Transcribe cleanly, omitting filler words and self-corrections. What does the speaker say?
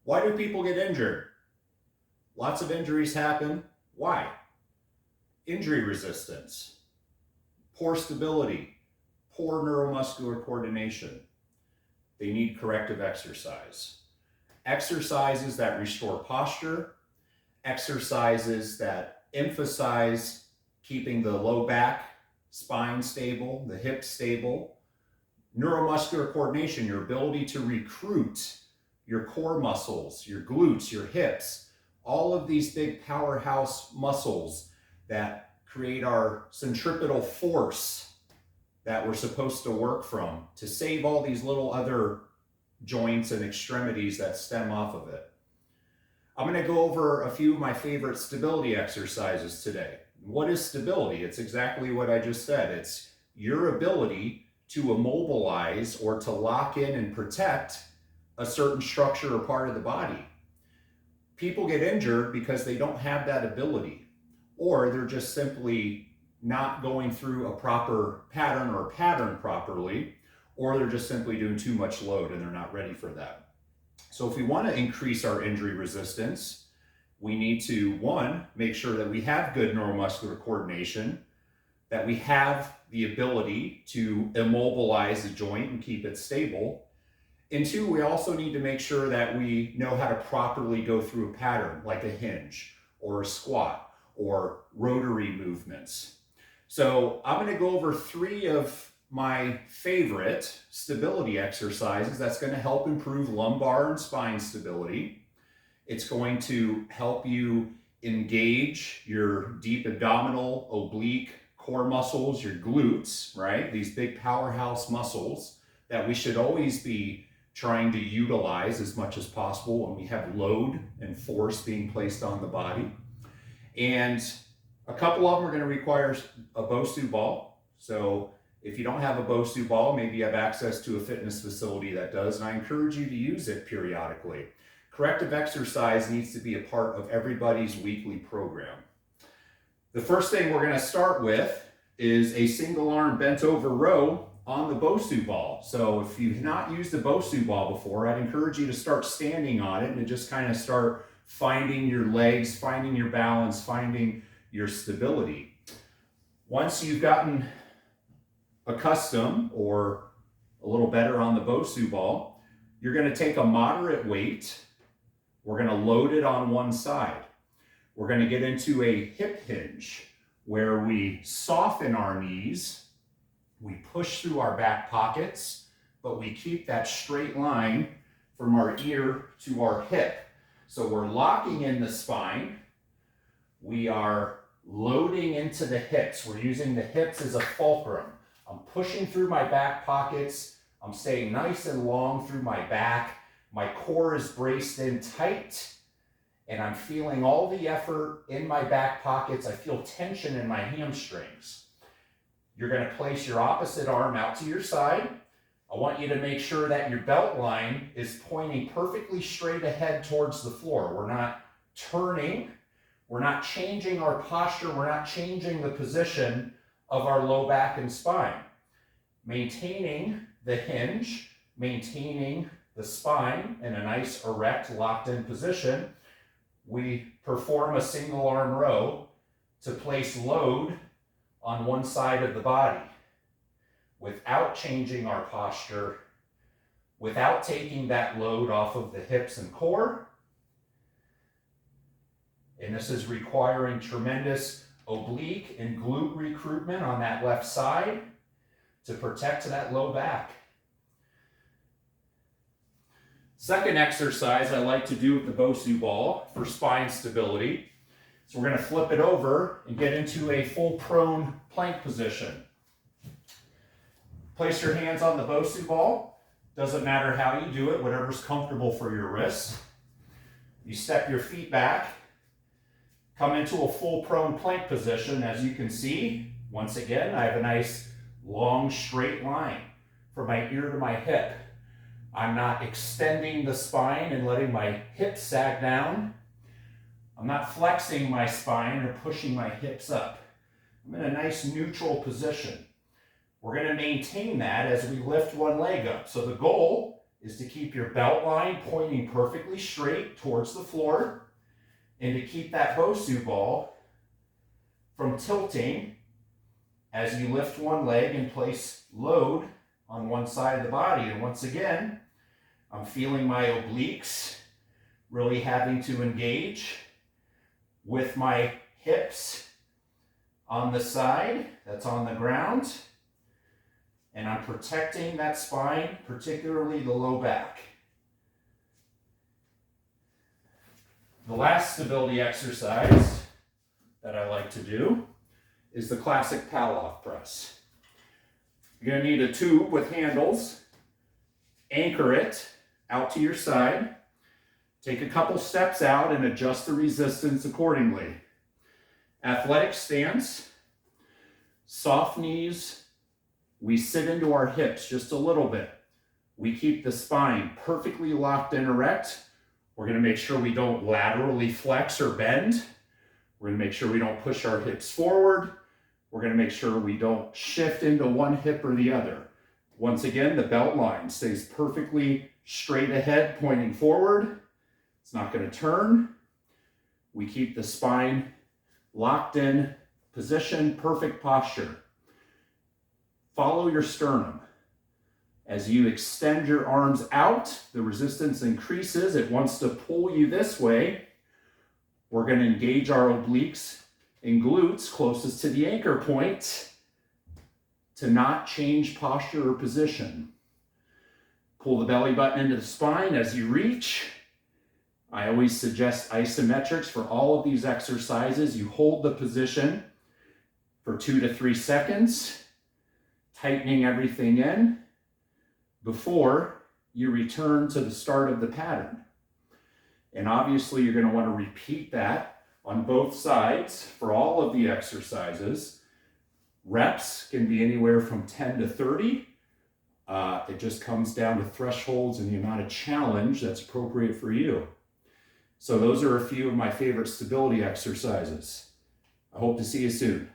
Why do people get injured? Lots of injuries happen. Why? Injury resistance, poor stability, poor neuromuscular coordination. They need corrective exercise. Exercises that restore posture, exercises that emphasize keeping the low back, spine stable, the hips stable, neuromuscular coordination, your ability to recruit your core muscles, your glutes, your hips, all of these big powerhouse muscles that create our centripetal force that we're supposed to work from to save all these little other joints and extremities that stem off of it. I'm going to go over a few of my favorite stability exercises today. What is stability? It's exactly what I just said. It's your ability to immobilize or to lock in and protect a certain structure or part of the body. People get injured because they don't have that ability, or they're just simply not going through a proper pattern or pattern properly, or they're just simply doing too much load and they're not ready for that. So if we want to increase our injury resistance, we need to, one, make sure that we have good neuromuscular coordination, that we have the ability to immobilize the joint and keep it stable. And two, we also need to make sure that we know how to properly go through a pattern like a hinge or a squat or rotary movements. So I'm going to go over 3 of my favorite stability exercises that's going to help improve lumbar and spine stability. It's going to help you engage your deep abdominal, oblique, core muscles, your glutes, right? These big powerhouse muscles that we should always be trying to utilize as much as possible when we have load and force being placed on the body. And a couple of them are going to require a Bosu ball. So if you don't have a Bosu ball, maybe you have access to a fitness facility that does, and I encourage you to use it periodically. Corrective exercise needs to be a part of everybody's weekly program. The first thing we're going to start with is a single arm bent over row on the Bosu ball. So if you've not used a Bosu ball before, I'd encourage you to start standing on it and just kind of start finding your legs, finding your balance, finding your stability. Once you've gotten accustomed or a little better on the Bosu ball, you're going to take a moderate weight. We're going to load it on one side. We're going to get into a hip hinge where we soften our knees, we push through our back pockets, but we keep that straight line from our ear to our hip. So we're locking in the spine. We are loading into the hips. We're using the hips as a fulcrum. I'm pushing through my back pockets. I'm staying nice and long through my back. My core is braced in tight, and I'm feeling all the effort in my back pockets. I feel tension in my hamstrings. You're going to place your opposite arm out to your side. I want you to make sure that your belt line is pointing perfectly straight ahead towards the floor. We're not turning. We're not changing our posture. We're not changing the position of our low back and spine. Maintaining the hinge, maintaining the spine in a nice erect locked in position, we perform a single arm row to place load on one side of the body without changing our posture, without taking that load off of the hips and core. And this is requiring tremendous oblique and glute recruitment on that left side to protect that low back. Second exercise I like to do with the Bosu ball for spine stability. So we're going to flip it over and get into a full prone plank position. Place your hands on the Bosu ball. Doesn't matter how you do it, whatever's comfortable for your wrists. You step your feet back, come into a full prone plank position. As you can see, once again, I have a nice long straight line from my ear to my hip. I'm not extending the spine and letting my hips sag down. I'm not flexing my spine or pushing my hips up. I'm in a nice neutral position. We're going to maintain that as we lift one leg up. So the goal is to keep your belt line pointing perfectly straight towards the floor and to keep that Bosu ball from tilting as you lift one leg and place load on one side of the body. And once again, I'm feeling my obliques really having to engage with my hips on the side that's on the ground. And I'm protecting that spine, particularly the low back. The last stability exercise that I like to do is the classic Palloff press. You're going to need a tube with handles. Anchor it out to your side. Take a couple steps out and adjust the resistance accordingly. Athletic stance, soft knees. We sit into our hips just a little bit. We keep the spine perfectly locked and erect. We're going to make sure we don't laterally flex or bend. We're going to make sure we don't push our hips forward. We're going to make sure we don't shift into one hip or the other. Once again, the belt line stays perfectly straight ahead, pointing forward. It's not going to turn. We keep the spine locked in position, perfect posture. Follow your sternum. As you extend your arms out, the resistance increases. It wants to pull you this way. We're going to engage our obliques and glutes closest to the anchor point to not change posture or position. Pull the belly button into the spine as you reach. I always suggest isometrics for all of these exercises. You hold the position for 2 to 3 seconds, tightening everything in before you return to the start of the pattern. And obviously you're going to want to repeat that on both sides for all of the exercises. Reps can be anywhere from 10 to 30. It just comes down to thresholds and the amount of challenge that's appropriate for you. So those are a few of my favorite stability exercises. I hope to see you soon.